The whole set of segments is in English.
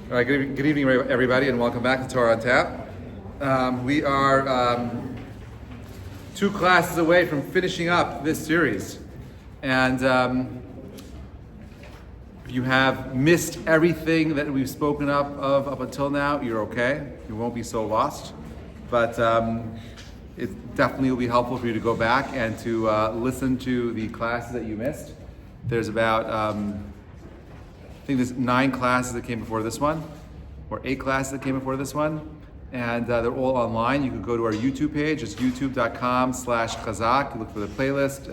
All right, good evening, everybody, and welcome back to Torah on Tap. We are two classes away from finishing up this series. And if you have missed everything that we've spoken of up until now, you're okay. You won't be so lost. But it definitely will be helpful for you to go back and to listen to the classes that you missed. There's about I think there's 9 classes that came before this one, or 8 classes that came before this one, and they're all online. You can go to our YouTube page. It's youtube.com/Chazak. Look for the playlist.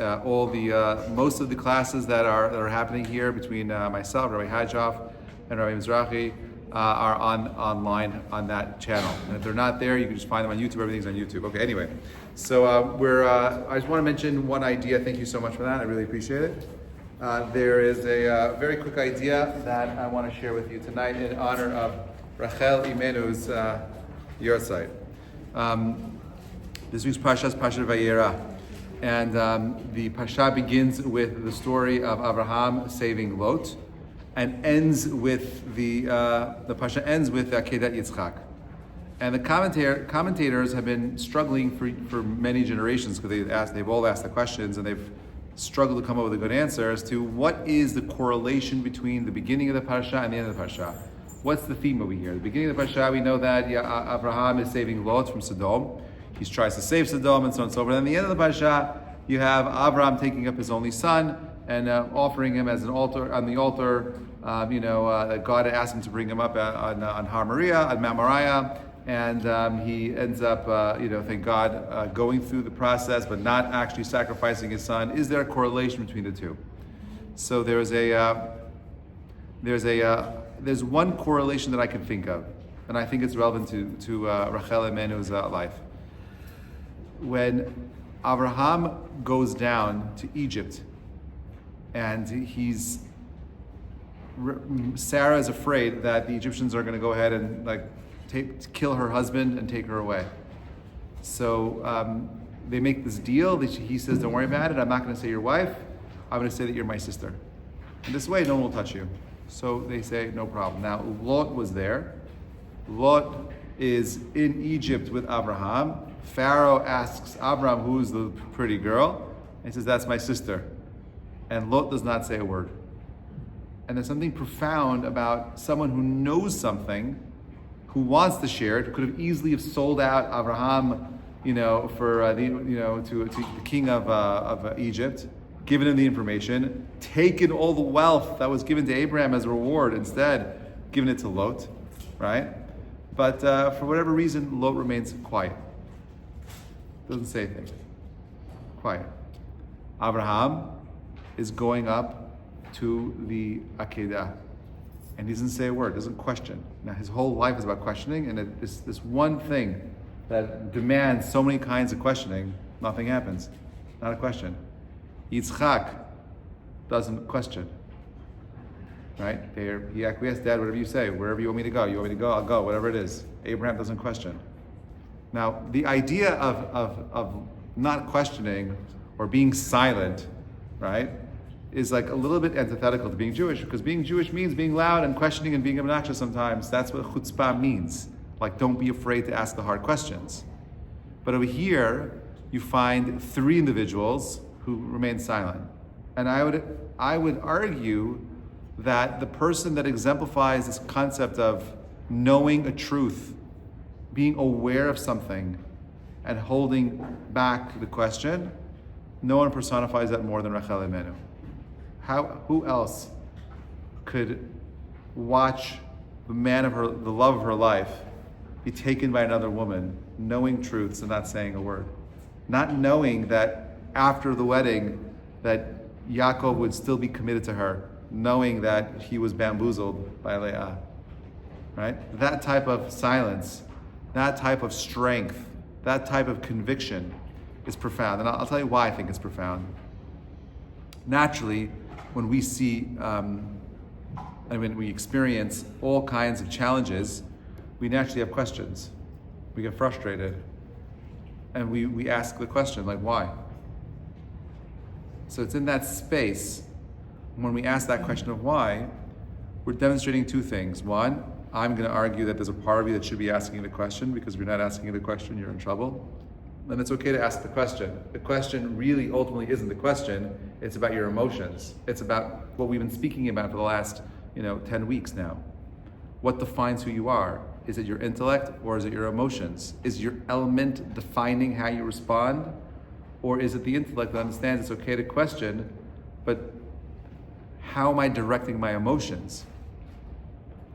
Most of the classes that are happening here between myself, Rabbi Hajjaf, and Rabbi Mizrahi are online on that channel. And if they're not there, you can just find them on YouTube. Everything's on YouTube. Okay. Anyway, so I just want to mention one idea. Thank you so much for that. I really appreciate it. There is a very quick idea that I want to share with you tonight in honor of Rachel Imenu's Yortzeit. This week's Parsha is Parsha Vayera, and the Parsha begins with the story of Avraham saving Lot, and ends with the Parsha ends with Kedat Yitzchak. And the commentators have been struggling for many generations because they've all asked the questions and they've struggle to come up with a good answer as to what is the correlation between the beginning of the Parsha and the end of the Parsha. What's the theme over here? The beginning of the Parsha, we know that Avraham is saving Lot from Sodom. He tries to save Sodom and so on and so forth. And at the end of the Parsha, you have Avraham taking up his only son and offering him as an altar on the altar. That God had asked him to bring him up on Har Moriah, on Mount Moriah. And he ends up, thank God, going through the process, but not actually sacrificing his son. Is there a correlation between the two? So there's one correlation that I can think of, and I think it's relevant to Rachel Imenu's life. When Avraham goes down to Egypt, and Sarah is afraid that the Egyptians are going to go ahead and kill her husband and take her away. So they make this deal. He says, don't worry about it. I'm not going to say your wife. I'm going to say that you're my sister. And this way, no one will touch you. So they say, no problem. Now, Lot was there. Lot is in Egypt with Avraham. Pharaoh asks Avraham, who's the pretty girl? And he says, that's my sister. And Lot does not say a word. And there's something profound about someone who knows something, who wants to share it, could have easily sold out Avraham, for to the king of Egypt, given him the information, taken all the wealth that was given to Abraham as a reward, instead given it to Lot, right? But for whatever reason, Lot remains quiet. Doesn't say anything. Quiet. Avraham is going up to the Akedah, and he doesn't say a word, doesn't question. Now his whole life is about questioning, and it's this one thing that demands so many kinds of questioning, nothing happens. Not a question. Yitzchak doesn't question. Right? He acquiesced, Dad, whatever you say, wherever you want me to go, I'll go, whatever it is. Abraham doesn't question. Now, the idea of not questioning or being silent, right, is like a little bit antithetical to being Jewish, because being Jewish means being loud and questioning and being obnoxious sometimes. That's what chutzpah means. Like, don't be afraid to ask the hard questions. But over here, you find 3 individuals who remain silent. And I would argue that the person that exemplifies this concept of knowing a truth, being aware of something, and holding back the question, no one personifies that more than Rachel Imenu. Who else could watch the love of her life, be taken by another woman, knowing truths and not saying a word? Not knowing that after the wedding, that Yaakov would still be committed to her, knowing that he was bamboozled by Leah. Right? That type of silence, that type of strength, that type of conviction is profound. And I'll tell you why I think it's profound. Naturally, when we see, when we experience all kinds of challenges, we naturally have questions. We get frustrated. And we ask the question, like, why? So it's in that space, when we ask that question of why, we're demonstrating 2 things. One, I'm going to argue that there's a part of you that should be asking the question, because if you're not asking the question, you're in trouble. And it's okay to ask the question. The question really ultimately isn't the question. It's about your emotions. It's about what we've been speaking about for the last 10 weeks now. What defines who you are? Is it your intellect or is it your emotions? Is your element defining how you respond? Or is it the intellect that understands it's okay to question, but how am I directing my emotions?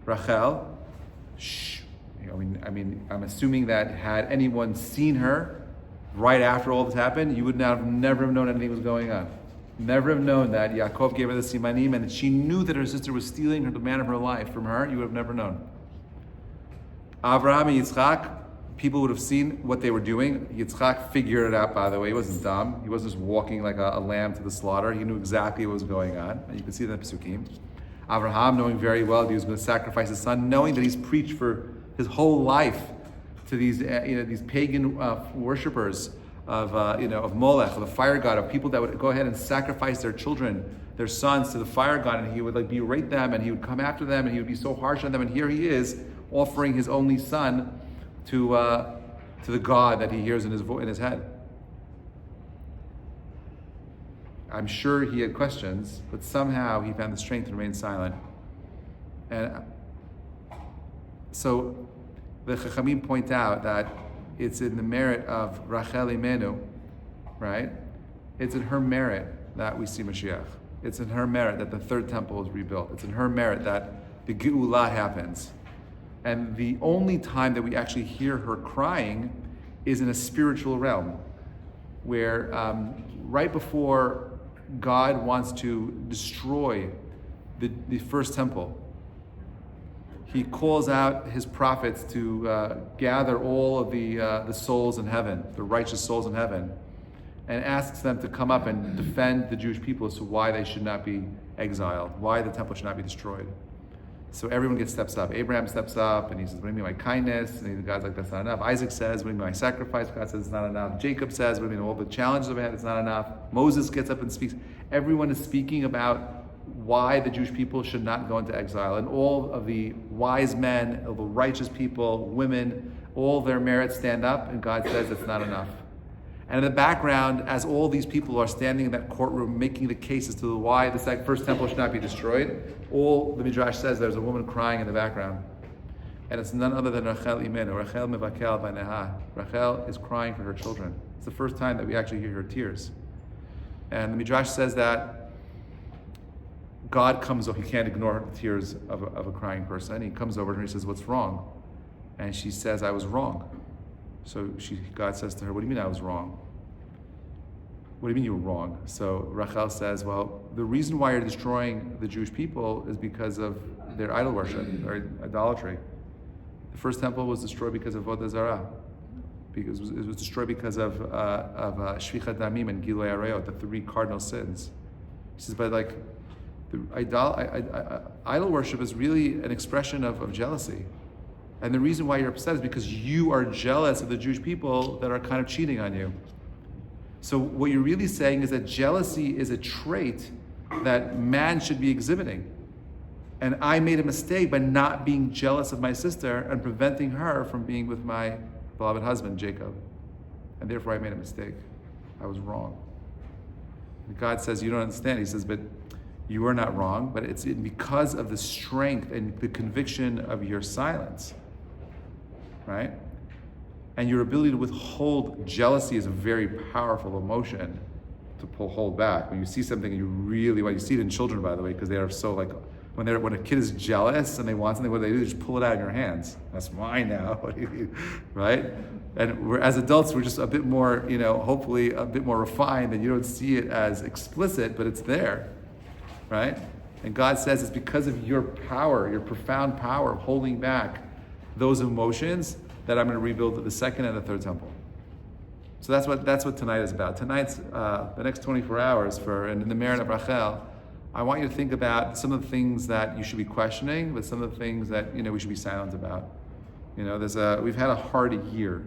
Rachel, I'm assuming that had anyone seen her right after all this happened, you would never have known anything was going on. Never have known that Yaakov gave her the simanim and that she knew that her sister was stealing the man of her life from her. You would have never known. Avraham and Yitzchak, people would have seen what they were doing. Yitzchak figured it out, by the way. He wasn't dumb. He wasn't just walking like a lamb to the slaughter. He knew exactly what was going on. And you can see that in the Pesukim. Avraham, knowing very well that he was going to sacrifice his son, knowing that he's preached for his whole life to these pagan worshippers of Molech, of the fire god, of people that would go ahead and sacrifice their children, their sons, to the fire god, and he would berate them, and he would come after them, and he would be so harsh on them. And here he is offering his only son to the God that he hears in his head. I'm sure he had questions, but somehow he found the strength to remain silent. And so the Chachamim point out that it's in the merit of Rachel Imenu, right? It's in her merit that we see Mashiach. It's in her merit that the third temple is rebuilt. It's in her merit that the Geulah happens. And the only time that we actually hear her crying is in a spiritual realm, where right before God wants to destroy the first temple, he calls out his prophets to gather all of the souls in heaven, the righteous souls in heaven, and asks them to come up and defend the Jewish people as to why they should not be exiled, why the temple should not be destroyed. So everyone steps up. Abraham steps up and he says, what do you mean by kindness? And God's like, that's not enough. Isaac says, what do you mean by sacrifice? God says, it's not enough. Jacob says, what do you mean all the challenges I've had? It's not enough. Moses gets up and speaks. Everyone is speaking about why the Jewish people should not go into exile. And all of the wise men, all the righteous people, women, all their merits stand up, and God says it's not enough. And in the background, as all these people are standing in that courtroom making the case as to why the first temple should not be destroyed, all the Midrash says there's a woman crying in the background. And it's none other than Rachel Imenu, Rachel Mevakel Baneha. Rachel is crying for her children. It's the first time that we actually hear her tears. And the Midrash says that God comes over, he can't ignore the tears of a crying person. He comes over to her and he says, what's wrong? And she says, I was wrong. So God says to her, what do you mean I was wrong? What do you mean you were wrong? So Rachel says, well, the reason why you're destroying the Jewish people is because of their idol worship, their idolatry. The first temple was destroyed because of Avodah Zarah. Because it was destroyed because of Shfichat Damim and Gilui Arayot, the three cardinal sins. He says, but idol worship is really an expression of jealousy. And the reason why you're upset is because you are jealous of the Jewish people that are kind of cheating on you. So what you're really saying is that jealousy is a trait that man should be exhibiting. And I made a mistake by not being jealous of my sister and preventing her from being with my beloved husband, Jacob. And therefore I made a mistake. I was wrong. And God says, you don't understand. He says, but you are not wrong, but it's because of the strength and the conviction of your silence. Right? And your ability to withhold jealousy is a very powerful emotion to hold back. When you see something and you really want, you see it in children, by the way, because they are so when a kid is jealous and they want something, what do? They just pull it out in your hands. That's mine now. Right? And as adults, we're just a bit more, hopefully a bit more refined, and you don't see it as explicit, but it's there. Right? And God says it's because of your power, your profound power of holding back those emotions that I'm going to rebuild the second and the third temple. So that's what tonight is about. Tonight's the next 24 hours and in the merit of Rachel, I want you to think about some of the things that you should be questioning, but some of the things that we should be silent about. We've had a hard year.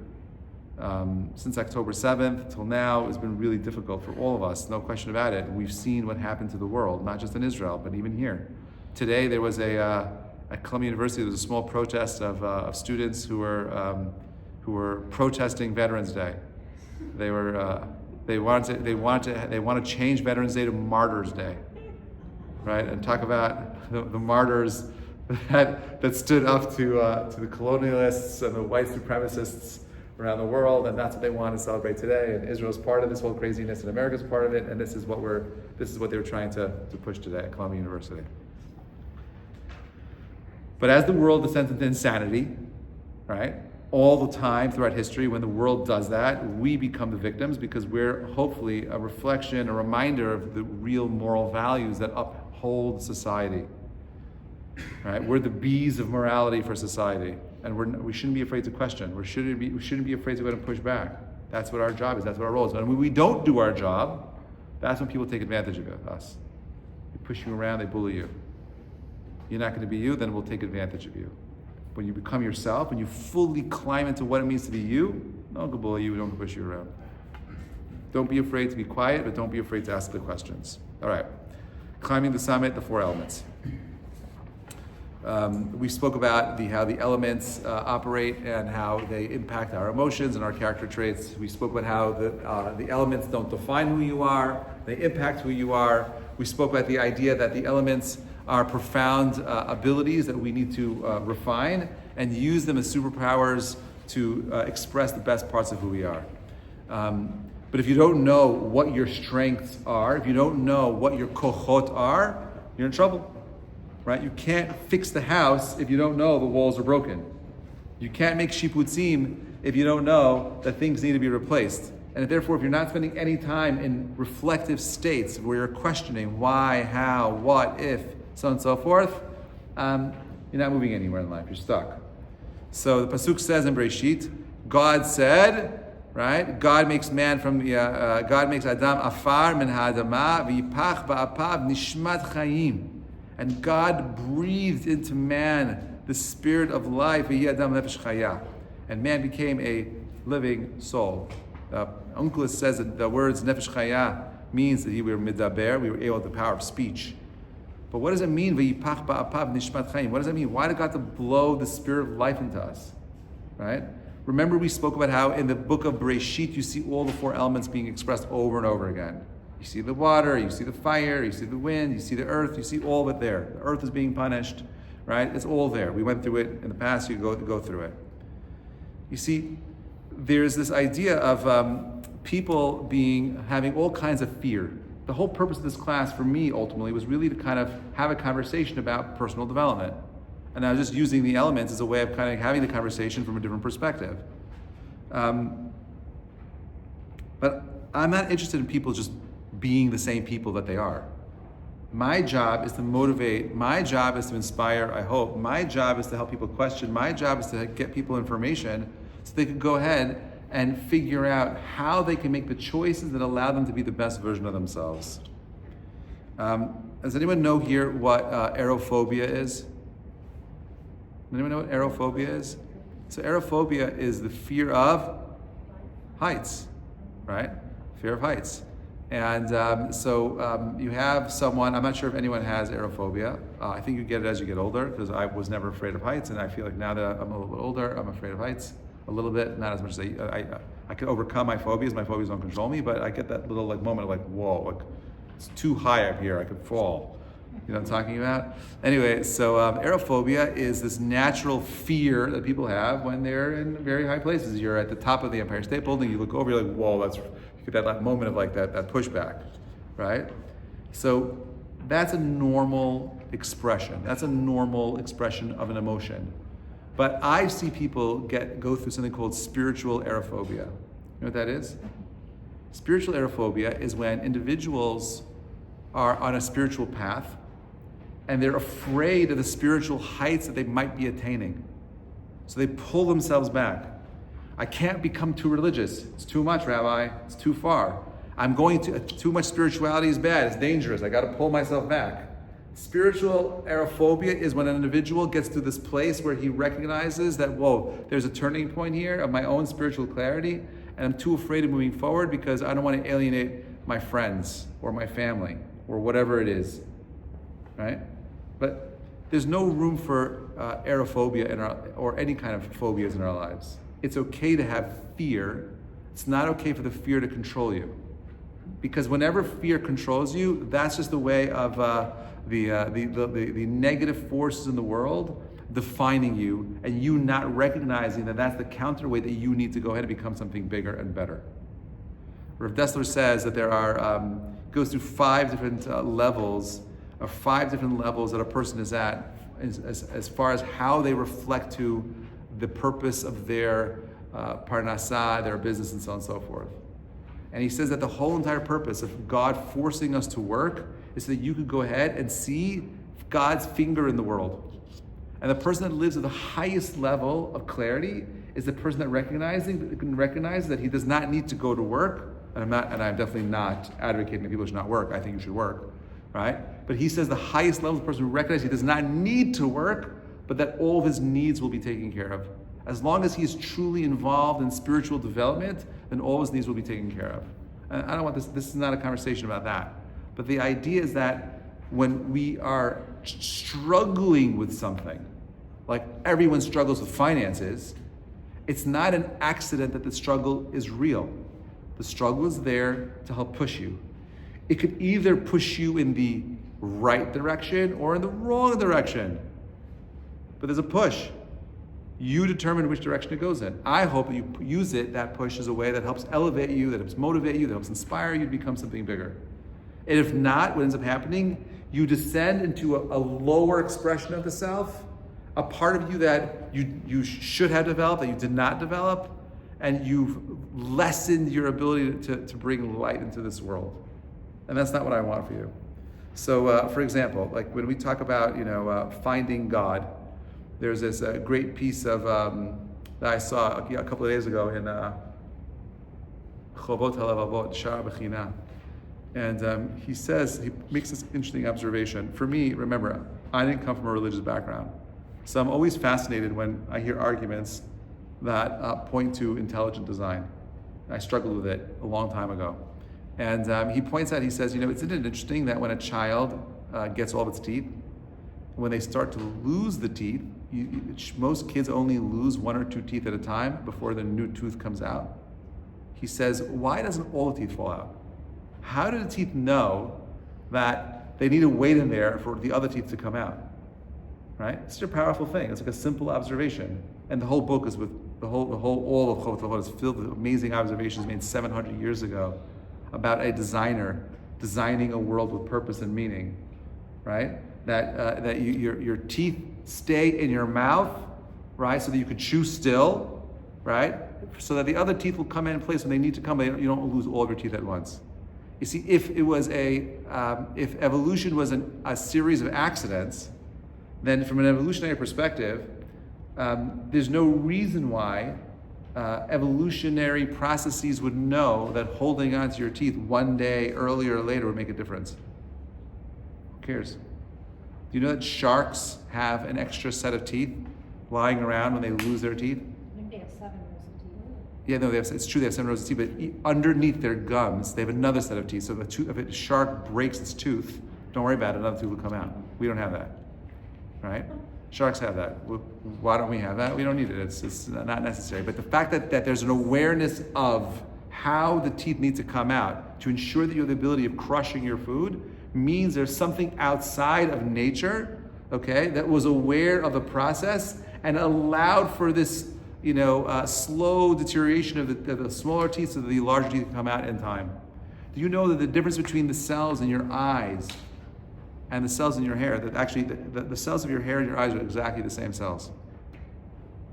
Since October 7th till now, it's been really difficult for all of us, no question about it. We've seen what happened to the world, not just in Israel, but even here. Today there was a at Columbia University, there was a small protest of students who were protesting Veterans Day. They want to change Veterans Day to Martyrs Day, right? And talk about the martyrs that stood up to the colonialists and the white supremacists around the world, and that's what they want to celebrate today. And Israel's part of this whole craziness, and America's part of it, and this is what they were trying to push today at Columbia University. But as the world descends into insanity, right? All the time throughout history, when the world does that, we become the victims because we're hopefully a reflection, a reminder of the real moral values that uphold society. Right? We're the bees of morality for society, and we shouldn't be afraid to question. We shouldn't be afraid to go and push back. That's what our job is. That's what our role is. And when we don't do our job, that's when people take advantage of us. They push you around, they bully you. You're not going to be you, then we'll take advantage of you. When you become yourself, when you fully climb into what it means to be you, no one can bully you, no one can push you around. Don't be afraid to be quiet, but don't be afraid to ask the questions. All right. Climbing the summit, the 4 elements. We spoke about how the elements operate and how they impact our emotions and our character traits. We spoke about how the elements don't define who you are, they impact who you are. We spoke about the idea that the elements are profound abilities that we need to refine and use them as superpowers to express the best parts of who we are. But if you don't know what your strengths are, if you don't know what your kochot are, you're in trouble. Right? You can't fix the house if you don't know the walls are broken. You can't make shiputzim if you don't know that things need to be replaced. And therefore, if you're not spending any time in reflective states where you're questioning why, how, what, if, so on and so forth, you're not moving anywhere in life. You're stuck. So the pasuk says in Bereshit, God said, right? God makes man from God makes Adam afar min ha'adama v'yipach ba'apav nishmat chayim. And God breathed into man the spirit of life, and man became a living soul. Onkelos says that the words nefesh chaya means that we were midaber, we were able to the power of speech. But what does it mean? What does it mean? Why did God blow the spirit of life into us? Right? Remember, we spoke about how in the book of Bereshit you see all the 4 elements being expressed over and over again. You see the water, you see the fire, you see the wind, you see the earth, you see all of it there. The earth is being punished, right? It's all there. We went through it in the past, you go through it. You see, there's this idea of people having all kinds of fear. The whole purpose of this class for me ultimately was really to kind of have a conversation about personal development. And I was just using the elements as a way of kind of having the conversation from a different perspective. But I'm not interested in people just being the same people that they are. My job is to motivate. My job is to inspire, I hope. My job is to help people question. My job is to get people information so they can go ahead and figure out how they can make the choices that allow them to be the best version of themselves. Does anyone know here what aerophobia is? Anyone know what aerophobia is? So aerophobia is the fear of heights, right? Fear of heights. And you have someone, I'm not sure if anyone has aerophobia. I think you get it as you get older, because I was never afraid of heights, and I feel like now that I'm a little bit older, I'm afraid of heights a little bit, not as much as I can overcome my phobias don't control me, but I get that little moment of whoa, it's too high up here, I could fall. You know what I'm talking about? Anyway, so aerophobia is this natural fear that people have when they're in very high places. You're at the top of the Empire State Building, you look over, you're like, whoa, you get that moment of that pushback, right? So that's a normal expression. That's a normal expression of an emotion. But I see people go through something called spiritual aerophobia. You know what that is? Spiritual aerophobia is when individuals are on a spiritual path and they're afraid of the spiritual heights that they might be attaining. So they pull themselves back. I can't become too religious. It's too much, Rabbi. It's too far. Too much spirituality is bad. It's dangerous. I got to pull myself back. Spiritual aerophobia is when an individual gets to this place where he recognizes that, whoa, there's a turning point here of my own spiritual clarity, and I'm too afraid of moving forward because I don't want to alienate my friends or my family or whatever it is, right? But there's no room for aerophobia or any kind of phobias in our lives. It's okay to have fear. It's not okay for the fear to control you. Because whenever fear controls you, that's just the way of the negative forces in the world defining you, and you not recognizing that that's the counterweight that you need to go ahead and become something bigger and better. Rav Dessler says that there are, goes through 5 different levels, or 5 different levels that a person is at as far as how they reflect to the purpose of their parnasah, their business, and so on and so forth. And he says that the whole entire purpose of God forcing us to work is so that you could go ahead and see God's finger in the world. And the person that lives at the highest level of clarity is the person that can recognize that he does not need to go to work. And I'm definitely not advocating that people should not work. I think you should work, right? But he says the highest level of the person who recognizes he does not need to work, but that all of his needs will be taken care of. As long as he is truly involved in spiritual development, then all his needs will be taken care of. And I don't want this is not a conversation about that. But the idea is that when we are struggling with something, like everyone struggles with finances, it's not an accident that the struggle is real. The struggle is there to help push you. It could either push you in the right direction or in the wrong direction. But there's a push. You determine which direction it goes in. I hope that you use that push as a way that helps elevate you, that helps motivate you, that helps inspire you to become something bigger. And if not, what ends up happening, you descend into a lower expression of the self, a part of you that you should have developed, that you did not develop, and you've lessened your ability to bring light into this world. And that's not what I want for you. So, for example, like when we talk about, finding God, there's this great piece of that I saw a couple of days ago in Chovot HaLevavot, Shara Bechina. And he makes this interesting observation. For me, remember, I didn't come from a religious background. So I'm always fascinated when I hear arguments that point to intelligent design. I struggled with it a long time ago. And he points out, he says, isn't it interesting that when a child gets all of its teeth, when they start to lose the teeth, most kids only lose 1 or 2 teeth at a time before the new tooth comes out. He says, why doesn't all the teeth fall out? How do the teeth know that they need to wait in there for the other teeth to come out? Right? It's such a powerful thing. It's like a simple observation. And the whole book is with all of Chovot HaLevavot is filled with amazing observations made 700 years ago about a designer designing a world with purpose and meaning, right? That your teeth stay in your mouth, right? So that you could chew still, right? So that the other teeth will come in place when they need to come, but you don't lose all of your teeth at once. You see, if evolution was a series of accidents, then from an evolutionary perspective, there's no reason why evolutionary processes would know that holding onto your teeth one day earlier or later would make a difference. Who cares? Do you know that sharks have an extra set of teeth lying around when they lose their teeth? I think they have 7 rows of teeth. Yeah, no, it's true they have 7 rows of teeth, but underneath their gums, they have another set of teeth. So if a shark breaks its tooth, don't worry about it, another tooth will come out. We don't have that, right? Sharks have that. Why don't we have that? We don't need it. It's not necessary. But the fact that there's an awareness of how the teeth need to come out to ensure that you have the ability of crushing your food means there's something outside of nature, okay, that was aware of the process and allowed for this, slow deterioration of the smaller teeth so that the larger teeth can come out in time. Do you know that the difference between the cells in your eyes and the cells in your hair, that actually the cells of your hair and your eyes are exactly the same cells?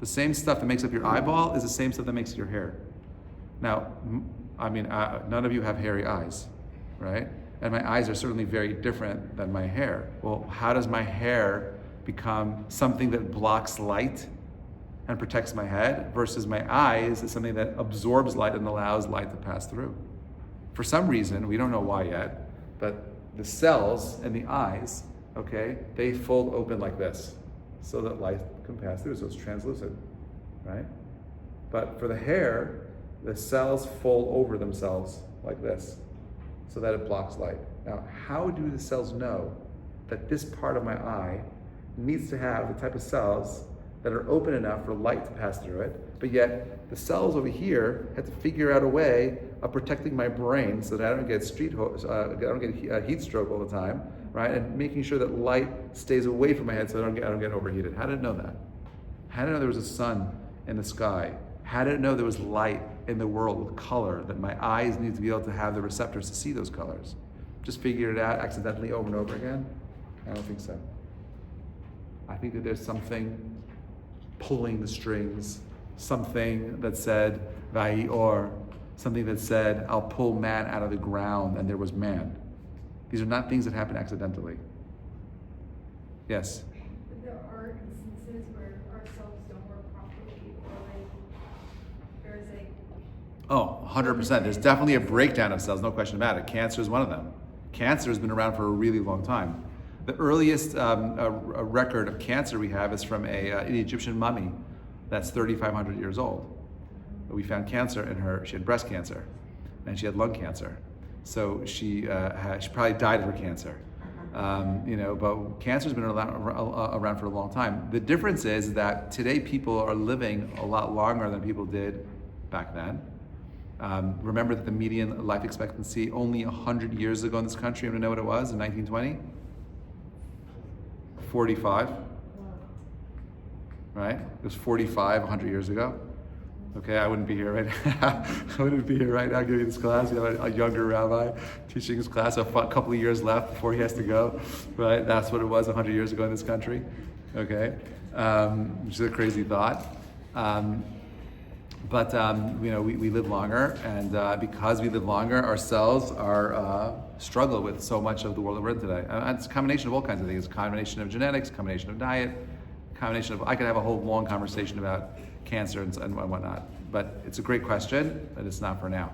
The same stuff that makes up your eyeball is the same stuff that makes your hair. Now, none of you have hairy eyes, right? And my eyes are certainly very different than my hair. Well, how does my hair become something that blocks light and protects my head versus my eyes is something that absorbs light and allows light to pass through? For some reason, we don't know why yet, but the cells in the eyes, okay, they fold open like this so that light can pass through, so it's translucent, right? But for the hair, the cells fold over themselves like this so that it blocks light. Now, how do the cells know that this part of my eye needs to have the type of cells that are open enough for light to pass through it, but yet the cells over here had to figure out a way of protecting my brain so that I don't get I don't get heat stroke all the time, right? And making sure that light stays away from my head so I don't get overheated. How did it know that? How did it know there was a sun in the sky? How did it know there was light in the world with color, that my eyes need to be able to have the receptors to see those colors? Just figured it out accidentally over and over again? I don't think so. I think that there's something pulling the strings, something that said, Vayera, something that said, I'll pull man out of the ground, and there was man. These are not things that happen accidentally. Yes? But there are instances where our cells don't work properly, or there's a... Oh, 100%. There's definitely a breakdown of cells, no question about it. Cancer is one of them. Cancer has been around for a really long time. The earliest record of cancer we have is from an Egyptian mummy that's 3,500 years old. We found cancer in her. She had breast cancer, and she had lung cancer. So she probably died of her cancer. But cancer's been around for a long time. The difference is that today people are living a lot longer than people did back then. Remember that the median life expectancy only 100 years ago in this country, you know what it was in 1920? 45, right? It was 45 100 years ago. Okay, I wouldn't be here right now. I wouldn't be here right now giving this class. You have a younger rabbi teaching his class, a couple of years left before he has to go, right? That's what it was 100 years ago in this country, okay? Which is a crazy thought. But we live longer, and because we live longer, our cells are struggle with so much of the world that we're in today. And it's a combination of all kinds of things. It's a combination of genetics, combination of diet, combination of, I could have a whole long conversation about cancer and whatnot. But it's a great question, but it's not for now.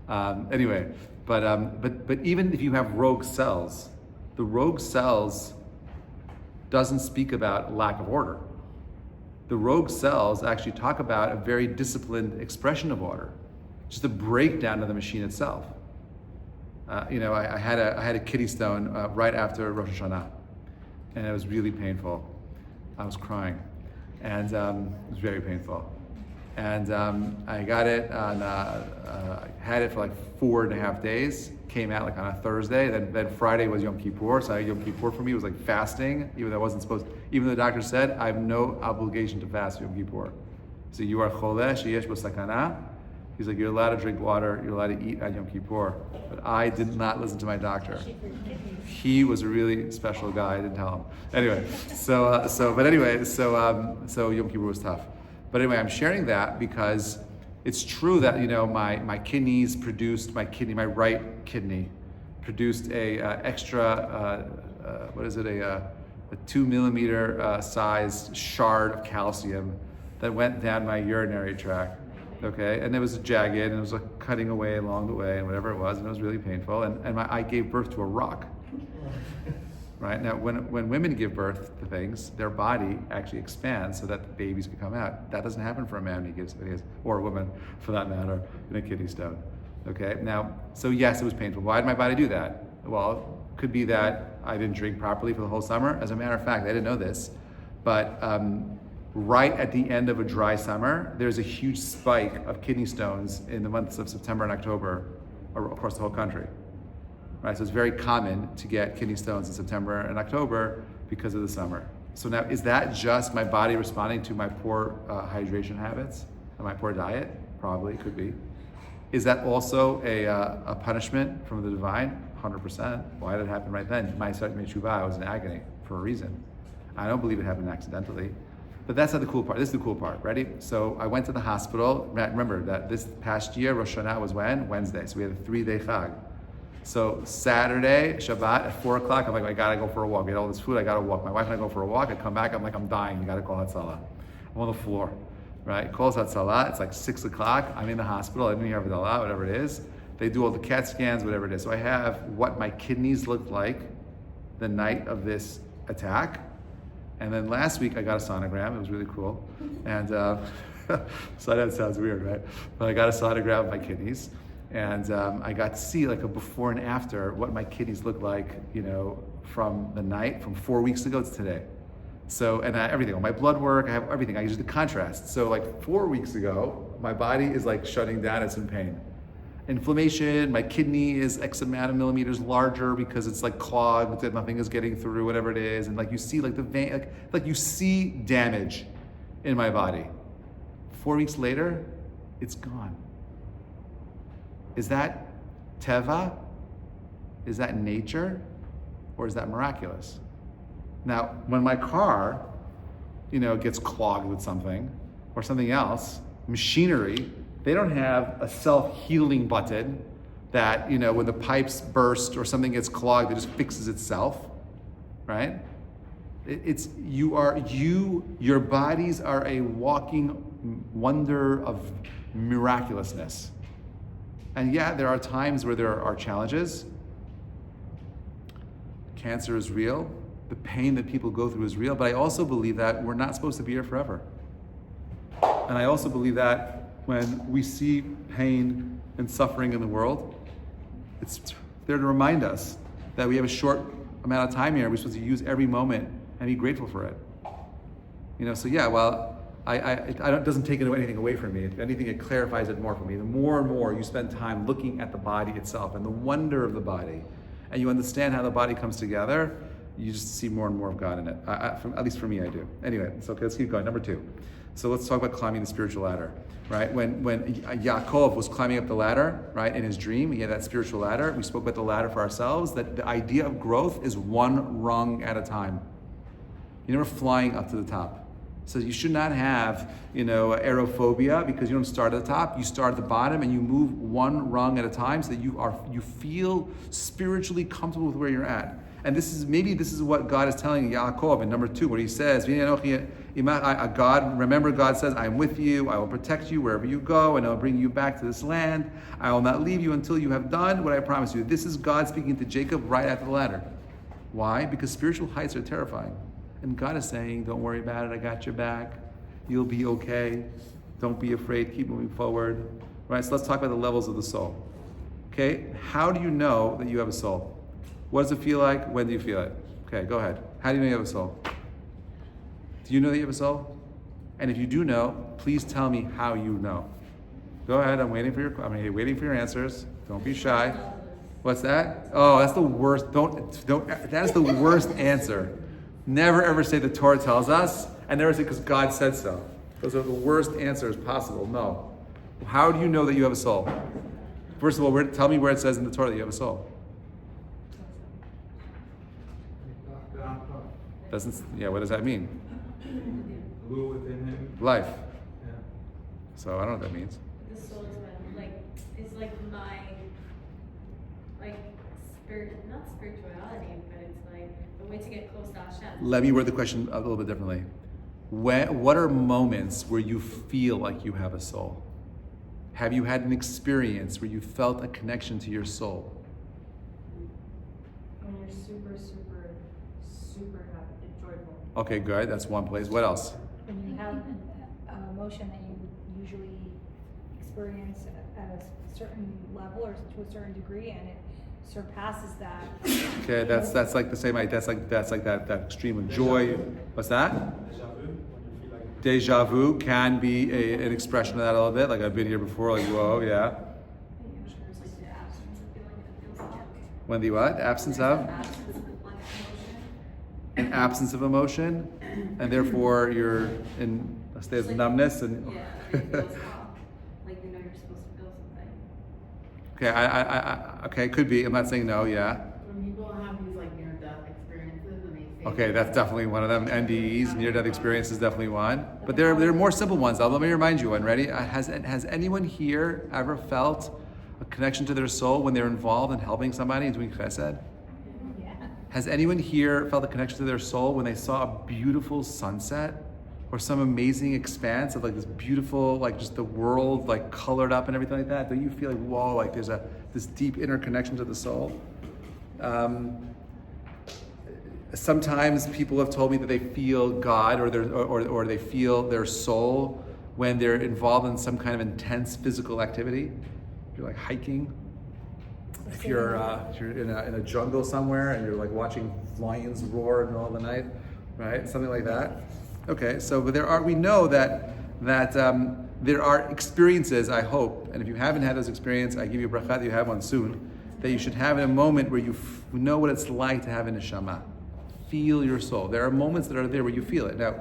But even if you have rogue cells, the rogue cells doesn't speak about lack of order. The rogue cells actually talk about a very disciplined expression of order, just a breakdown of the machine itself. I had a kidney stone right after Rosh Hashanah, and it was really painful. I was crying, and it was very painful. And I got it on, I had it for like 4.5 days. Came out like on a Thursday. Then Friday was Yom Kippur. So Yom Kippur for me was like fasting, even though I wasn't supposed. Even though the doctor said I have no obligation to fast Yom Kippur. So you are choleh sheyesh bo sakana. He's like, you're allowed to drink water. You're allowed to eat on Yom Kippur. But I did not listen to my doctor. He was a really special guy. I didn't tell him. Anyway, so Yom Kippur was tough. But anyway, I'm sharing that because it's true that my kidneys produced my right kidney produced a extra a 2 millimeter sized shard of calcium that went down my urinary tract. Okay, and it was jagged and it was like cutting away along the way and whatever it was, and it was really painful. And I gave birth to a rock. Right now, when women give birth to things, their body actually expands so that the babies can come out. That doesn't happen for a man when he gives, or a woman for that matter, in a kidney stone. Okay, now, so yes, it was painful. Why did my body do that? Well, it could be that I didn't drink properly for the whole summer. As a matter of fact, I didn't know this, but right at the end of a dry summer, there's a huge spike of kidney stones in the months of September and October across the whole country. Right, so it's very common to get kidney stones in September and October because of the summer. So now, is that just my body responding to my poor hydration habits and my poor diet? Probably, could be. Is that also a punishment from the divine? 100%. Why did it happen right then? My Tshuva, I was in agony for a reason. I don't believe it happened accidentally. But that's not the cool part. This is the cool part. Ready? So I went to the hospital. Remember that this past year, Rosh Hashanah was when? Wednesday. So we had a 3-day Chag. So Saturday, Shabbat at 4 o'clock, I'm like, I gotta go for a walk. We had all this food, I gotta walk. My wife and I go for a walk. I come back, I'm like, I'm dying. You gotta call Hatzalah. I'm on the floor, right? Calls Hatzalah. It's like 6 o'clock. I'm in the hospital. I didn't hear Havdalah, whatever it is. They do all the CAT scans, whatever it is. So I have what my kidneys looked like the night of this attack. And then last week I got a sonogram. It was really cool. And so that sounds weird, right? But I got a sonogram of my kidneys. And I got to see like a before and after what my kidneys look like, from the night, from 4 weeks ago to today. So, and everything, all my blood work, I have everything. I use the contrast. So like 4 weeks ago, my body is like shutting down, it's in pain. Inflammation, my kidney is X amount of millimeters larger because it's like clogged, that nothing is getting through, whatever it is. And like you see like the vein, like you see damage in my body. 4 weeks later, it's gone. Is that teva? Is that nature? Or is that miraculous? Now, when my car, gets clogged with something or something else, machinery, they don't have a self-healing button that, when the pipes burst or something gets clogged, it just fixes itself, right? Your bodies are a walking wonder of miraculousness. And yeah, there are times where there are challenges. Cancer is real. The pain that people go through is real. But I also believe that we're not supposed to be here forever. And I also believe that when we see pain and suffering in the world, it's there to remind us that we have a short amount of time here. We're supposed to use every moment and be grateful for it. So yeah, well, it doesn't take anything away from me. If anything, it clarifies it more for me. The more and more you spend time looking at the body itself and the wonder of the body, and you understand how the body comes together, you just see more and more of God in it. At least for me, I do. Anyway, so okay, let's keep going. Number 2. So let's talk about climbing the spiritual ladder, right? When Yaakov was climbing up the ladder, right, in his dream, he had that spiritual ladder. We spoke about the ladder for ourselves, that the idea of growth is one rung at a time. You're never flying up to the top. So you should not have, aerophobia because you don't start at the top. You start at the bottom and you move one rung at a time so that you feel spiritually comfortable with where you're at. And this is what God is telling Yaakov in number 2, where he says, God says, I am with you, I will protect you wherever you go, and I will bring you back to this land. I will not leave you until you have done what I promised you. This is God speaking to Jacob right after the ladder. Why? Because spiritual heights are terrifying. And God is saying, don't worry about it, I got your back. You'll be okay. Don't be afraid, keep moving forward. Right, so let's talk about the levels of the soul. Okay, how do you know that you have a soul? What does it feel like? When do you feel it? Okay, go ahead. How do you know you have a soul? Do you know that you have a soul? And if you do know, please tell me how you know. Go ahead, I'm waiting for your answers. Don't be shy. What's that? Oh, that's the worst. That is the worst answer. Never ever say the Torah tells us, and never say because God said so. Those are the worst answers possible. No. How do you know that you have a soul? First of all, tell me where it says in the Torah that you have a soul. What does that mean? Within him. Life. Yeah. So I don't know what that means. The soul is it's like my, not spirituality, but it's like the way to get close to Hashem. Let me word the question a little bit differently. What are moments where you feel like you have a soul? Have you had an experience where you felt a connection to your soul? When you're super, super, super happy and joyful. Okay, good. That's one place. What else? When you have an emotion that you usually experience at a certain level or to a certain degree, and it surpasses that. Okay, that's like the same. That's like that extreme of joy. What's that? Deja vu can be an expression of that a little bit. Like I've been here before. Like whoa, yeah. When the what? Absence of? An absence of emotion, and therefore you're in a state of numbness and. Yeah, it feels off. Like you're supposed to feel something. Okay, okay, it could be. I'm not saying no. Yeah. When people have these near-death experiences, and they say. Okay, that's definitely one of them. NDEs, near-death experience, is definitely one. But there are more simple ones. Let me remind you one. Ready? Has anyone here ever felt a connection to their soul when they're involved in helping somebody and doing chesed? Has anyone here felt a connection to their soul when they saw a beautiful sunset or some amazing expanse of this beautiful, just the world colored up and everything like that? Don't you feel whoa, there's this deep inner connection to the soul? Sometimes people have told me that they feel God or they feel their soul when they're involved in some kind of intense physical activity. You're hiking. If you're in a jungle somewhere and you're watching lions roar in the middle of the night, right? Something like that. Okay, so but we know that there are experiences, I hope, and if you haven't had those experiences, I give you a bracha that you have one soon, that you should have in a moment where you know what it's like to have a neshama. Feel your soul. There are moments that are there where you feel it. Now,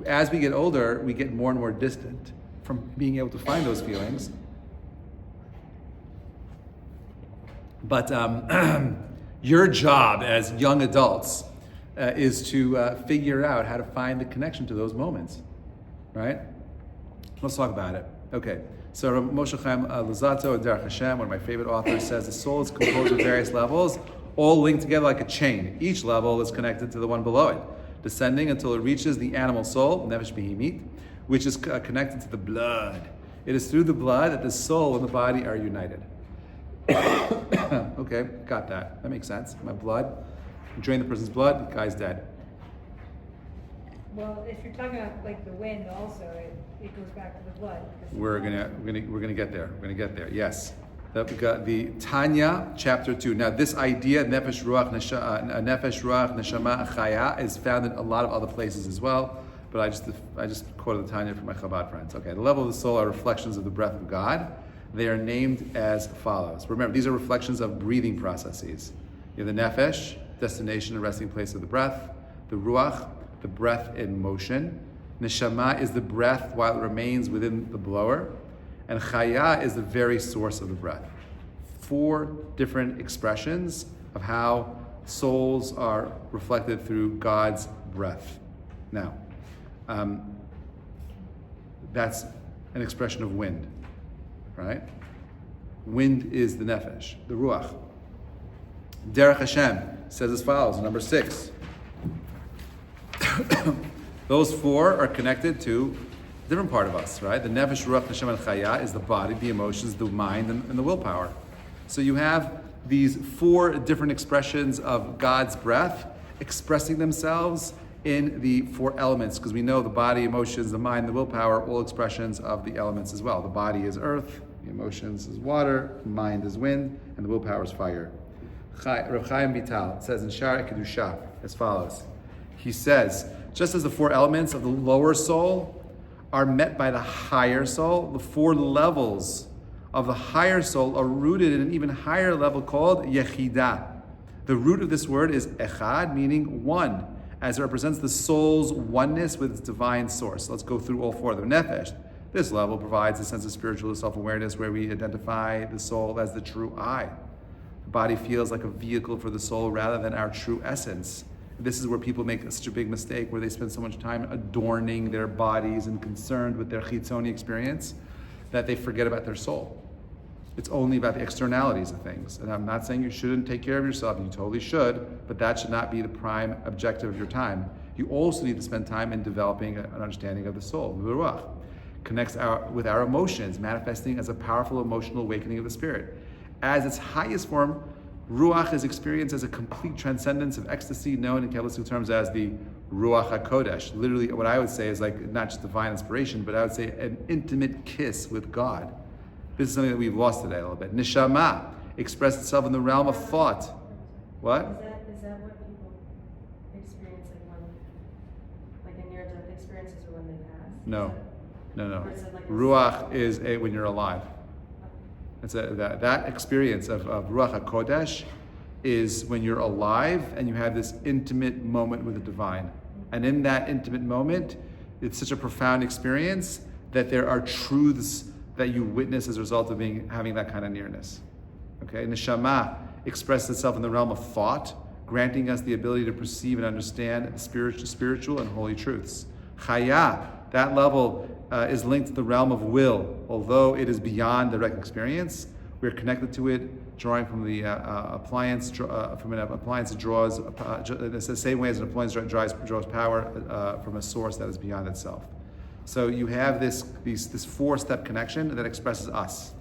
as we get older, we get more and more distant from being able to find those feelings. But your job as young adults is to figure out how to find the connection to those moments, right? Let's talk about it. Okay, so Moshe Chaim Luzzatto and Derech Hashem, one of my favorite authors, says the soul is composed of various levels, all linked together like a chain. Each level is connected to the one below it, descending until it reaches the animal soul, Nefesh Behimit, which is connected to the blood. It is through the blood that the soul and the body are united. Okay, got that. That makes sense. My blood, you drain the person's blood, the guy's dead. Well, if you're talking about like the wind also, it goes back to the blood. We're gonna get there. We're gonna get there. Yes. That we got the Tanya, chapter 2. Now, this idea, nefesh ruach neshama chaya, is found in a lot of other places as well. But I just quoted the Tanya for my Chabad friends. Okay, the level of the soul are reflections of the breath of God. They are named as follows. Remember, these are reflections of breathing processes. You have the nefesh, destination and resting place of the breath. The ruach, the breath in motion. Neshama is the breath while it remains within the blower. And chaya is the very source of the breath. 4 different expressions of how souls are reflected through God's breath. Now, that's an expression of wind, right? Wind is the nefesh, the ruach. Derech Hashem says as follows, number 6. Those 4 are connected to a different part of us, right? The nefesh, ruach, neshama, and chaya is the body, the emotions, the mind, and the willpower. So you have these 4 different expressions of God's breath expressing themselves in the 4 elements, because we know the body, emotions, the mind, the willpower, all expressions of the elements as well. The body is earth, the emotions is water, the mind is wind, and the willpower is fire. Rav Chaim Vital says in Shara Kedusha as follows. He says, just as the 4 elements of the lower soul are met by the higher soul, the 4 levels of the higher soul are rooted in an even higher level called Yechidah. The root of this word is Echad, meaning one, as it represents the soul's oneness with its divine source. Let's go through all 4 of them. Nefesh. This level provides a sense of spiritual self-awareness where we identify the soul as the true I. The body feels like a vehicle for the soul rather than our true essence. This is where people make such a big mistake, where they spend so much time adorning their bodies and concerned with their chitzoni experience, that they forget about their soul. It's only about the externalities of things. And I'm not saying you shouldn't take care of yourself, you totally should, but that should not be the prime objective of your time. You also need to spend time in developing an understanding of the soul, the ruach. Connects with our emotions, manifesting as a powerful emotional awakening of the spirit. As its highest form, Ruach is experienced as a complete transcendence of ecstasy, known in Kabbalistic terms as the Ruach HaKodesh. Literally, what I would say is like not just divine inspiration, but I would say an intimate kiss with God. This is something that we've lost today a little bit. Neshama expressed itself in the realm of thought. What? Is that what people experience like in near-death experiences or when they pass? No. Or is it like a- Ruach is when you're alive. It's that experience of Ruach HaKodesh is when you're alive and you have this intimate moment with the divine. And in that intimate moment, it's such a profound experience that there are truths that you witness as a result of having that kind of nearness. Okay, Neshama expresses itself in the realm of thought, granting us the ability to perceive and understand the spiritual and holy truths. Chaya, that level is linked to the realm of will. Although it is beyond direct experience, we're connected to it, drawing from the appliance. From an appliance, it draws. It's the same way as an appliance draws power from a source that is beyond itself. So you have this 4-step connection that expresses us.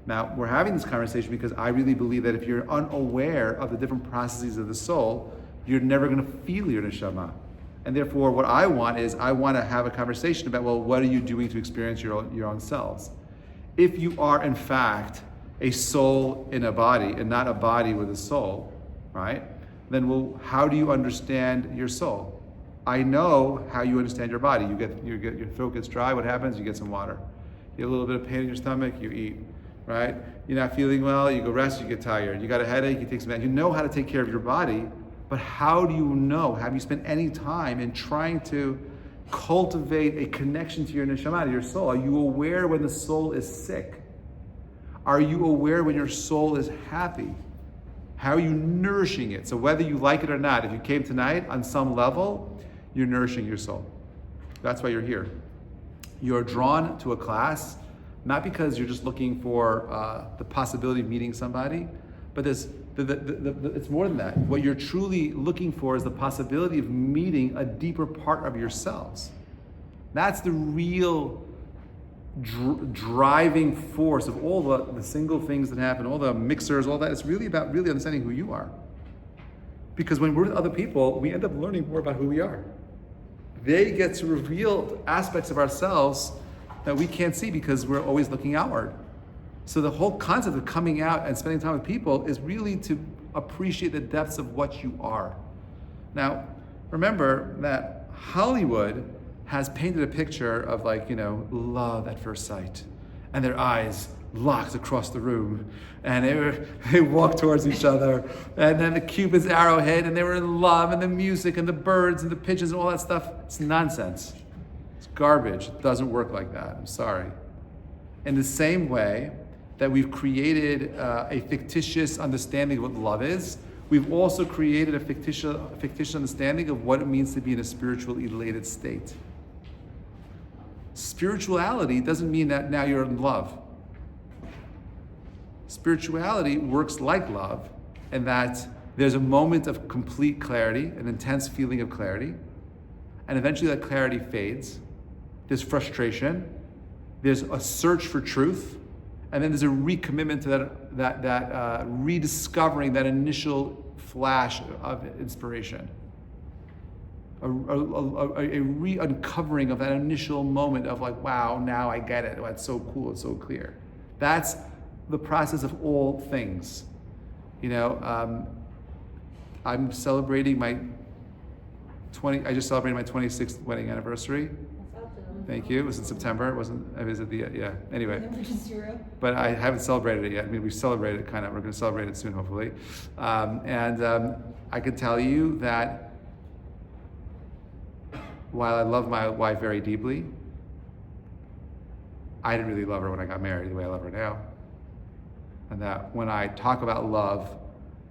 Now we're having this conversation because I really believe that if you're unaware of the different processes of the soul, you're never going to feel your neshama. And therefore, what I want to have a conversation about, well, what are you doing to experience your own selves? If you are, in fact, a soul in a body and not a body with a soul, right? Then, well, how do you understand your soul? I know how you understand your body. You get your throat gets dry. What happens? You get some water. You get a little bit of pain in your stomach. You eat. Right? You're not feeling well. You go rest. You get tired. You got a headache. You take some. You know how to take care of your body, but how do you know? Have you spent any time in trying to cultivate a connection to your neshama, to your soul? Are you aware when the soul is sick? Are you aware when your soul is happy? How are you nourishing it? So whether you like it or not, if you came tonight, on some level, you're nourishing your soul. That's why you're here. You're drawn to a class, not because you're just looking for the possibility of meeting somebody, but it's more than that. What you're truly looking for is the possibility of meeting a deeper part of yourselves. That's the real driving force of all the single things that happen, all the mixers, all that. It's really about really understanding who you are. Because when we're with other people, we end up learning more about who we are. They get to reveal aspects of ourselves that we can't see because we're always looking outward. So the whole concept of coming out and spending time with people is really to appreciate the depths of what you are. Now, remember that Hollywood has painted a picture of love at first sight. And their eyes locked across the room. And they walked towards each other. And then the Cupid's arrow hit, and they were in love, and the music and the birds and the pigeons and all that stuff. It's nonsense. It's garbage. It doesn't work like that. I'm sorry. In the same way that we've created a fictitious understanding of what love is, we've also created a fictitious understanding of what it means to be in a spiritual elated state. Spirituality doesn't mean that now you're in love. Spirituality works like love in that there's a moment of complete clarity, an intense feeling of clarity, and eventually that clarity fades. There's frustration, there's a search for truth, and then there's a recommitment to that rediscovering that initial flash of inspiration. A re-uncovering of that initial moment of wow, now I get it. Oh, it's so cool, it's so clear. That's the process of all things. I'm celebrating I just celebrated my 26th wedding anniversary. Thank you. It was in September. It wasn't, anyway. But I haven't celebrated it yet. I mean, we've celebrated it kind of. We're going to celebrate it soon, hopefully. I can tell you that while I love my wife very deeply, I didn't really love her when I got married the way I love her now. And that when I talk about love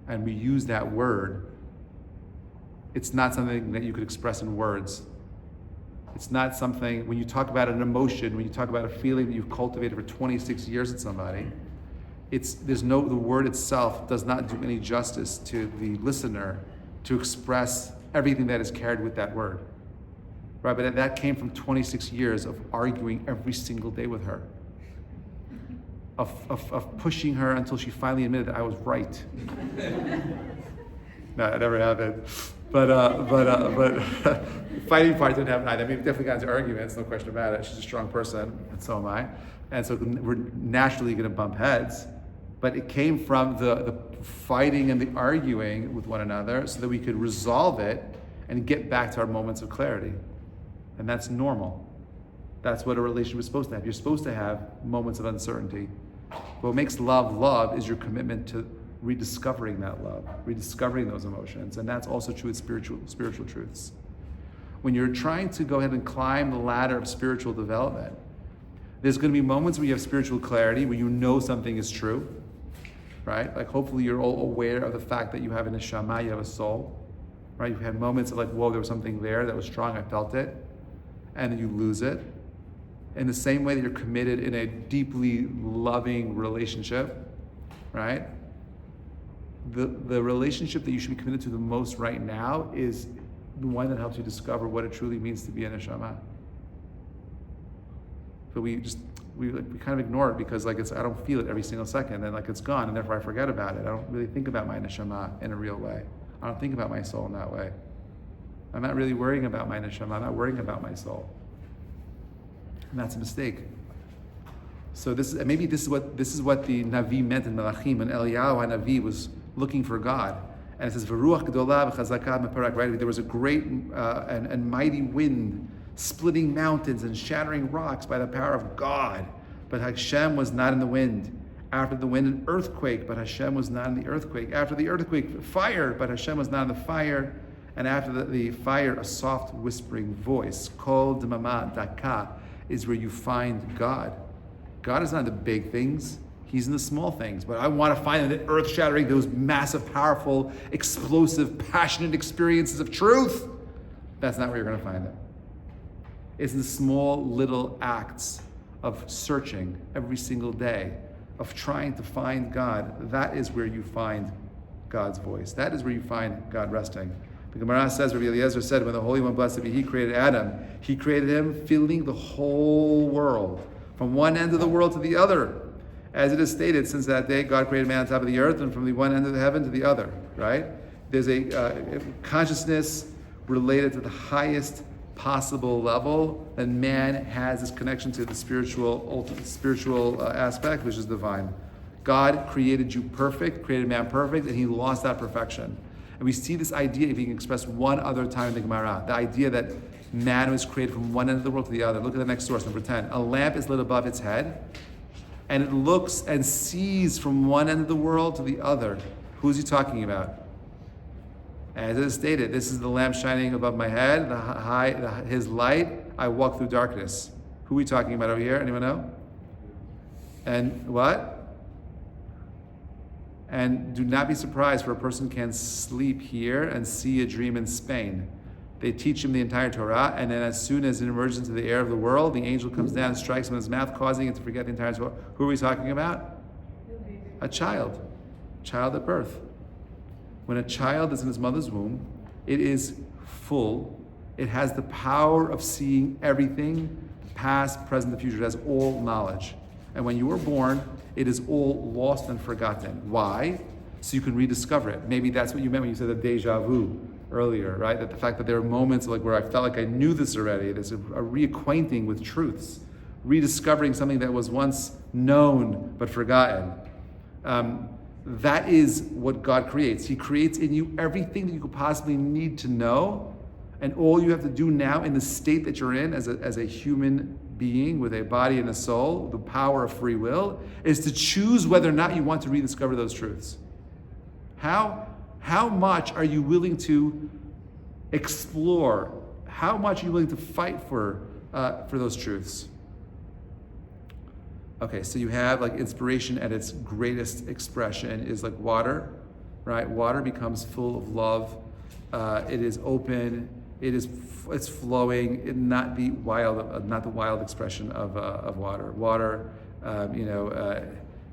and we use that word, it's not something that you could express in words. It's not something, when you talk about an emotion, when you talk about a feeling that you've cultivated for 26 years with somebody, the word itself does not do any justice to the listener to express everything that is carried with that word. Right, but that came from 26 years of arguing every single day with her, of pushing her until she finally admitted that I was right. No, it never happened. But fighting part didn't happen either. I mean, we definitely got into arguments, no question about it. She's a strong person, and so am I. And so we're naturally going to bump heads. But it came from the fighting and the arguing with one another so that we could resolve it and get back to our moments of clarity. And that's normal. That's what a relationship is supposed to have. You're supposed to have moments of uncertainty. What makes love is your commitment to rediscovering that love, rediscovering those emotions. And that's also true with spiritual truths. When you're trying to go ahead and climb the ladder of spiritual development, there's going to be moments where you have spiritual clarity, where you know something is true, right? Like hopefully you're all aware of the fact that you have a neshama, you have a soul, right? You've had moments of whoa, there was something there that was strong, I felt it. And then you lose it. In the same way that you're committed in a deeply loving relationship, right? The relationship that you should be committed to the most right now is the one that helps you discover what it truly means to be a neshama. But we kind of ignore it because I don't feel it every single second, and it's gone, and therefore I forget about it. I don't really think about my neshama in a real way. I don't think about my soul in that way. I'm not really worrying about my neshama. I'm not worrying about my soul. And that's a mistake. So this is what the Navi meant in Melachim, and Eliyahu HaNavi was looking for God. And it says, "V'ruach gedolah v'chazaka meparak," right? There was a great and mighty wind, splitting mountains and shattering rocks by the power of God. But Hashem was not in the wind. After the wind, an earthquake, but Hashem was not in the earthquake. After the earthquake, fire, but Hashem was not in the fire. And after the fire, a soft whispering voice. Kol demama daka is where you find God. God is not in the big things. He's in the small things. But I want to find the earth-shattering, those massive, powerful, explosive, passionate experiences of truth. That's not where you're going to find them. It's in the small, little acts of searching every single day, of trying to find God. That is where you find God's voice. That is where you find God resting. The Gemara says, Rabbi Eliezer said, when the Holy One, blessed be He, created Adam, He created him filling the whole world, from one end of the world to the other. As it is stated, since that day, God created man on top of the earth, and from the one end of the heaven to the other, right? There's a consciousness related to the highest possible level, that man has this connection to the spiritual, ultimate spiritual aspect, which is divine. God created you perfect, created man perfect, and He lost that perfection. And we see this idea being expressed one other time in the Gemara, the idea that man was created from one end of the world to the other. Look at the next source, number 10. A lamp is lit above its head, and it looks and sees from one end of the world to the other. Who's he talking about? As it is stated, this is the lamp shining above my head, his light, I walk through darkness. Who are we talking about over here? Anyone know? And what? And do not be surprised, for a person can sleep here and see a dream in Spain. They teach him the entire Torah, and then as soon as it emerges into the air of the world, the angel comes down and strikes him in his mouth, causing him to forget the entire Torah. Who are we talking about? A child at birth. When a child is in his mother's womb, it is full. It has the power of seeing everything, past, present, and future. It has all knowledge. And when you are born, it is all lost and forgotten. Why? So you can rediscover it. Maybe that's what you meant when you said the deja vu earlier, right? That the fact that there are moments like where I felt like I knew this already. There's a reacquainting with truths, rediscovering something that was once known but forgotten. That is what God creates. He creates in you everything that you could possibly need to know, and all you have to do now in the state that you're in as a human being with a body and a soul, the power of free will, is to choose whether or not you want to rediscover those truths. How much are you willing to explore? How much are you willing to fight for those truths? Okay, so you have like inspiration at its greatest expression is like water, right? Water becomes full of love. It is open. It's flowing. Not the wild expression of water. Water,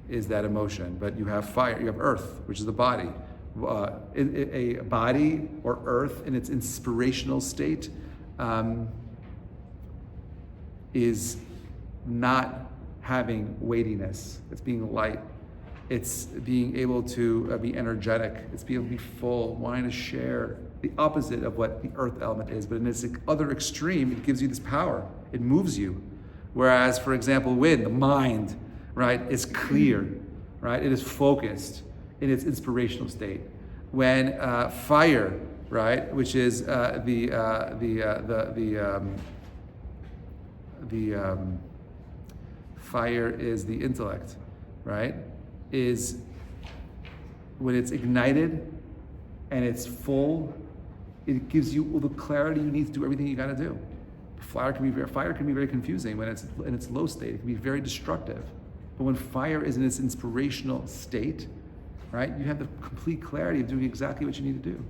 is that emotion. But you have fire. You have earth, which is the body. A body or earth in its inspirational state is not having weightiness. It's being light. It's being able to be energetic. It's being able to be full, wanting to share. The opposite of what the earth element is, but in its other extreme, it gives you this power. It moves you. Whereas, for example, wind, the mind, right, is clear, right? It is focused in its inspirational state. When fire, right, which is fire is the intellect, right? Is when it's ignited and it's full, it gives you all the clarity you need to do everything you got to do. Fire can be very confusing when it's in its low state. It can be very destructive. But when fire is in its inspirational state, right, you have the complete clarity of doing exactly what you need to do.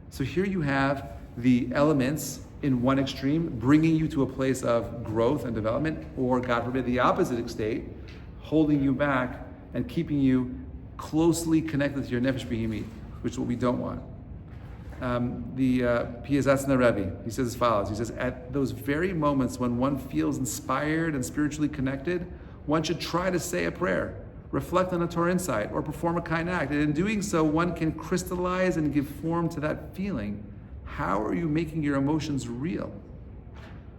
So here you have the elements in one extreme, bringing you to a place of growth and development, or God forbid, the opposite state, holding you back and keeping you closely connected to your nefesh behimi, which is what we don't want. The Piyazatzna Rabbi, he says as follows. He says, at those very moments when one feels inspired and spiritually connected, one should try to say a prayer, reflect on a Torah insight, or perform a kind act. And in doing so, one can crystallize and give form to that feeling. How are you making your emotions real?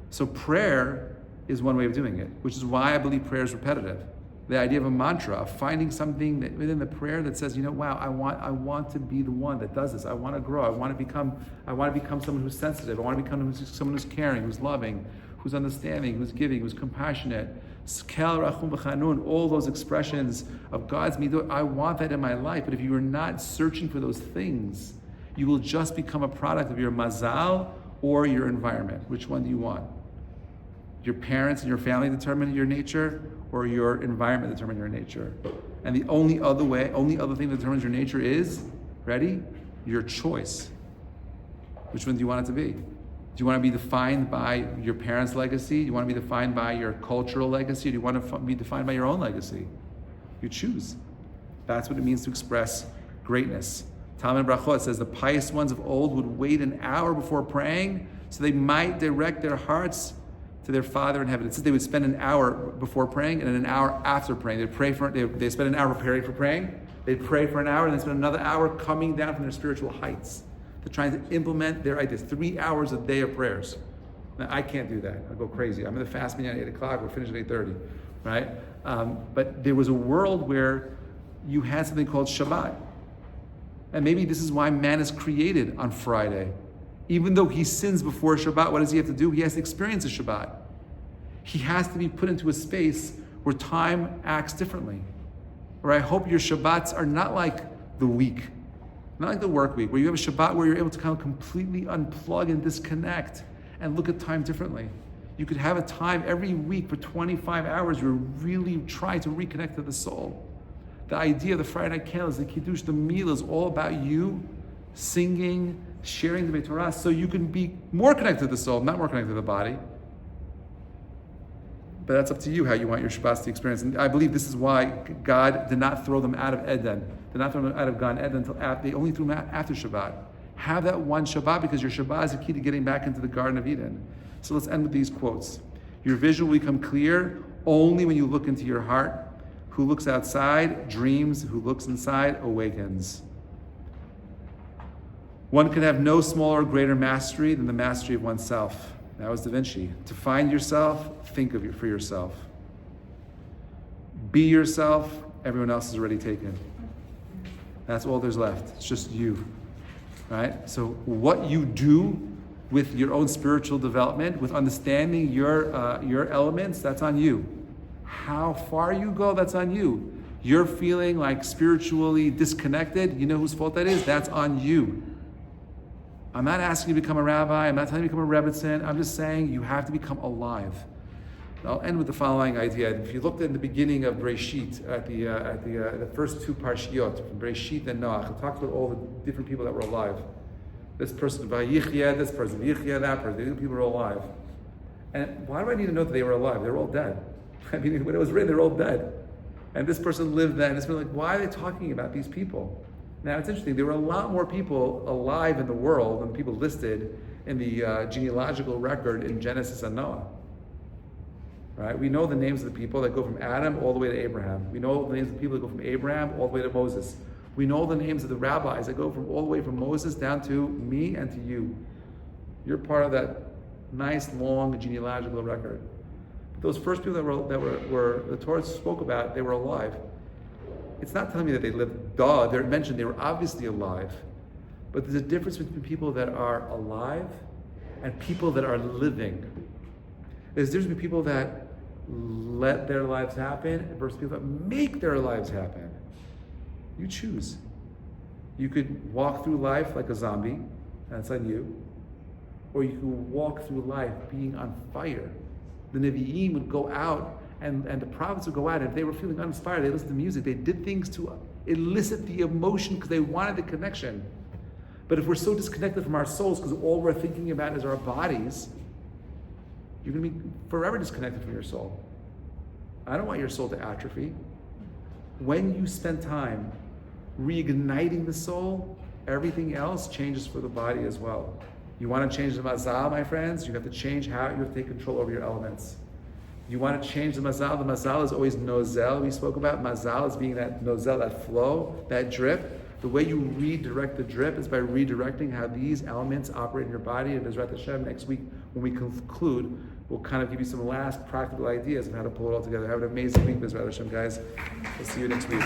So prayer is one way of doing it, which is why I believe prayer is repetitive. The idea of a mantra, of finding something that within the prayer that says, wow, I want to be the one that does this. I want to grow. I want to become someone who's sensitive. I want to become someone who's caring, who's loving, who's understanding, who's giving, who's compassionate. Skel, rachum, b'chanun, all those expressions of God's midot. I want that in my life. But if you are not searching for those things, you will just become a product of your mazal or your environment. Which one do you want? Your parents and your family determine your nature, or your environment determine your nature. And the only other thing that determines your nature is, ready? Your choice. Which one do you want it to be? Do you want to be defined by your parents' legacy? Do you want to be defined by your cultural legacy? Or do you want to be defined by your own legacy? You choose. That's what it means to express greatness. Talmud Brachot says the pious ones of old would wait an hour before praying so they might direct their hearts to their Father in heaven. It says they would spend an hour before praying and an hour after praying. They spend an hour preparing for praying. They'd pray for an hour and then spend another hour coming down from their spiritual heights. They're trying to implement their ideas. 3 hours a day of prayers. Now, I can't do that. I go crazy. I'm in the fast meeting at 8 o'clock. We're finished at 8:30, right? But there was a world where you had something called Shabbat. And maybe this is why man is created on Friday. Even though he sins before Shabbat, what does he have to do? He has to experience a Shabbat. He has to be put into a space where time acts differently. Or I hope your Shabbats are not like the week, not like the work week, where you have a Shabbat where you're able to kind of completely unplug and disconnect and look at time differently. You could have a time every week for 25 hours you're really trying to reconnect to the soul. The idea of the Friday night candles, the Kiddush, the meal is all about you singing, sharing the Torah, so you can be more connected to the soul, not more connected to the body. But that's up to you how you want your Shabbats to experience. And I believe this is why God did not throw them out of Eden, did not throw them out of Gan Eden until they only threw them out after Shabbat. Have that one Shabbat because your Shabbat is the key to getting back into the Garden of Eden. So let's end with these quotes. Your vision will become clear only when you look into your heart. Who looks outside dreams, who looks inside awakens. One can have no smaller or greater mastery than the mastery of oneself. That was Da Vinci. To find yourself, think of it for yourself. Be yourself, everyone else is already taken. That's all there's left. It's just you. Right? So what you do with your own spiritual development, with understanding your elements, that's on you. How far you go, that's on you. You're feeling like spiritually disconnected, you know whose fault that is? That's on you. I'm not asking you to become a rabbi, I'm not telling you to become a rebbitzin, I'm just saying you have to become alive. I'll end with the following idea. If you looked at the beginning of Breshit, at the first two parshiot, from Breshit and Noach, it talks about all the different people that were alive. This person, Vayichya, this person, Yichya, that person, the people were alive. And why do I need to know that they were alive? They were all dead. I mean, when it was written, they were all dead. And this person lived then. It's been like, why are they talking about these people? Now, it's interesting. There were a lot more people alive in the world than people listed in the genealogical record in Genesis and Noah. Right? We know the names of the people that go from Adam all the way to Abraham. We know the names of the people that go from Abraham all the way to Moses. We know the names of the rabbis that go from all the way from Moses down to me and to you. You're part of that nice, long genealogical record. Those first people that were the Torah spoke about, they were alive. It's not telling me that they lived, they're mentioned, they were obviously alive. But there's a difference between people that are alive and people that are living. There's a difference between people that let their lives happen versus people that make their lives happen. You choose. You could walk through life like a zombie, that's on you. Or you could walk through life being on fire. The Nevi'im would go out and the prophets would go out, and if they were feeling uninspired, they listened to music. They did things to elicit the emotion because they wanted the connection. But if we're so disconnected from our souls because all we're thinking about is our bodies, you're going to be forever disconnected from your soul. I don't want your soul to atrophy. When you spend time reigniting the soul, everything else changes for the body as well. You want to change the mazal, my friends? You have to change how you have to take control over your elements. You want to change the mazal is always nozel. We spoke about mazal as being that nozel, that flow, that drip. The way you redirect the drip is by redirecting how these elements operate in your body. And Bezrat Hashem, next week when we conclude, will kind of give you some last practical ideas of how to pull it all together. Have an amazing week, Mr. Hashem, guys. We'll see you next week.